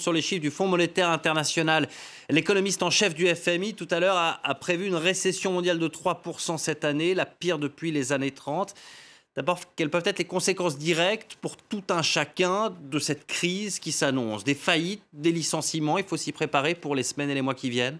Sur les chiffres du Fonds monétaire international. L'économiste en chef du FMI, tout à l'heure, a prévu une récession mondiale de 3% cette année, la pire depuis les années 30. D'abord, quelles peuvent être les conséquences directes pour tout un chacun de cette crise qui s'annonce? Des faillites, des licenciements, il faut s'y préparer pour les semaines et les mois qui viennent?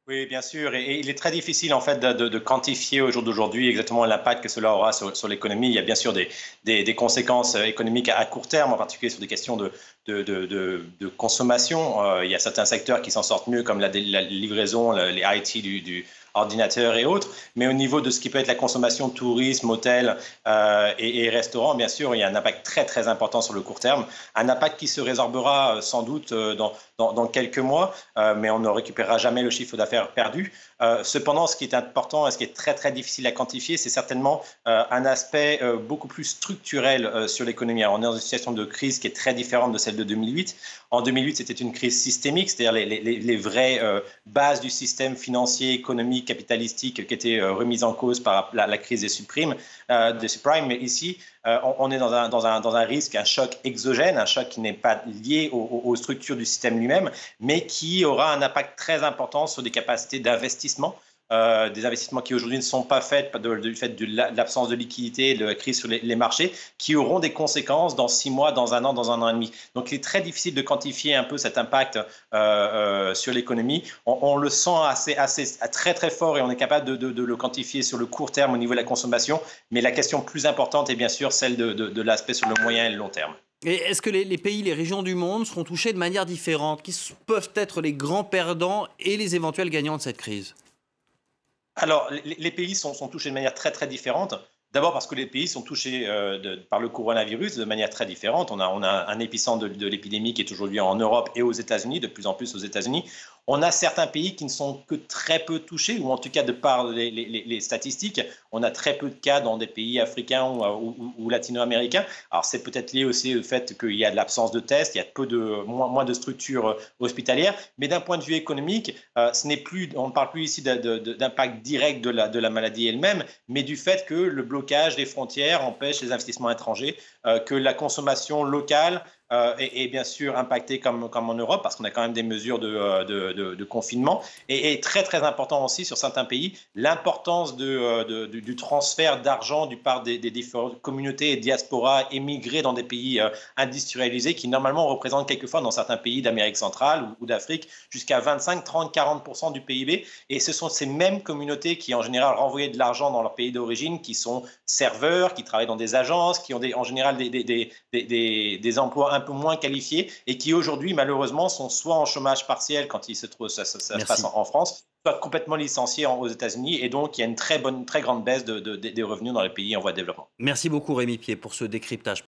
Oui, bien sûr. Et il est très difficile en fait de quantifier au jour d'aujourd'hui exactement l'impact que cela aura sur l'économie. Il y a bien sûr des conséquences économiques à court terme, en particulier sur des questions de consommation. Il y a certains secteurs qui s'en sortent mieux, comme la livraison, les IT du ordinateur et autres. Mais au niveau de ce qui peut être la consommation, tourisme, hôtel et restaurants, bien sûr, il y a un impact très très important sur le court terme. Un impact qui se résorbera sans doute dans quelques mois, mais on ne récupérera jamais le chiffre d'affaires perdu. Cependant, ce qui est important et ce qui est très très difficile à quantifier, c'est certainement un aspect beaucoup plus structurel sur l'économie. Alors, on est dans une situation de crise qui est très différente de celle de 2008. En 2008, c'était une crise systémique, c'est-à-dire les vraies bases du système financier, économique, capitalistique qui étaient remises en cause par la crise des subprimes. Mais ici, on est dans un risque, un choc exogène, un choc qui n'est pas lié aux structures du système lui-même, mais qui aura un impact très important sur des capacités d'investissement. Des investissements qui aujourd'hui ne sont pas faits du fait de l'absence de liquidité, de la crise sur les marchés, qui auront des conséquences dans 6 mois, dans un an et demi. Donc il est très difficile de quantifier un peu cet impact sur l'économie. On le sent très très fort et on est capable de le quantifier sur le court terme au niveau de la consommation. Mais la question plus importante est bien sûr celle de l'aspect sur le moyen et le long terme. Et est-ce que les pays, les régions du monde seront touchés de manière différente? Qui peuvent être les grands perdants et les éventuels gagnants de cette crise? Alors, les pays sont touchés de manière très, très différente. D'abord parce que les pays sont touchés par le coronavirus de manière très différente. On a un épicentre de l'épidémie qui est aujourd'hui en Europe et aux États-Unis, de plus en plus aux États-Unis. On a certains pays qui ne sont que très peu touchés, ou en tout cas de par les statistiques, on a très peu de cas dans des pays africains ou latino-américains. Alors c'est peut-être lié aussi au fait qu'il y a de l'absence de tests, il y a moins de structures hospitalières, mais d'un point de vue économique, on ne parle plus ici d'impact direct de la maladie elle-même, mais du fait que le blocage des frontières empêche les investissements étrangers, que la consommation locale est bien sûr impactée comme en Europe, parce qu'on a quand même des mesures de confinement. Et très, très important aussi sur certains pays, l'importance du transfert d'argent du part des différentes communautés et diasporas émigrées dans des pays industrialisés qui normalement représentent quelquefois dans certains pays d'Amérique centrale ou d'Afrique jusqu'à 25, 30, 40% du PIB. Et ce sont ces mêmes communautés qui en général renvoyaient de l'argent dans leur pays d'origine, qui sont serveurs, qui travaillent dans des agences, qui ont en général des emplois un peu moins qualifiés et qui aujourd'hui malheureusement sont soit en chômage partiel quand ça se passe Merci. en France, soit complètement licenciés aux États-Unis, et donc il y a une très grande baisse des revenus dans les pays en voie de développement. Merci beaucoup Rémi Pied pour ce décryptage.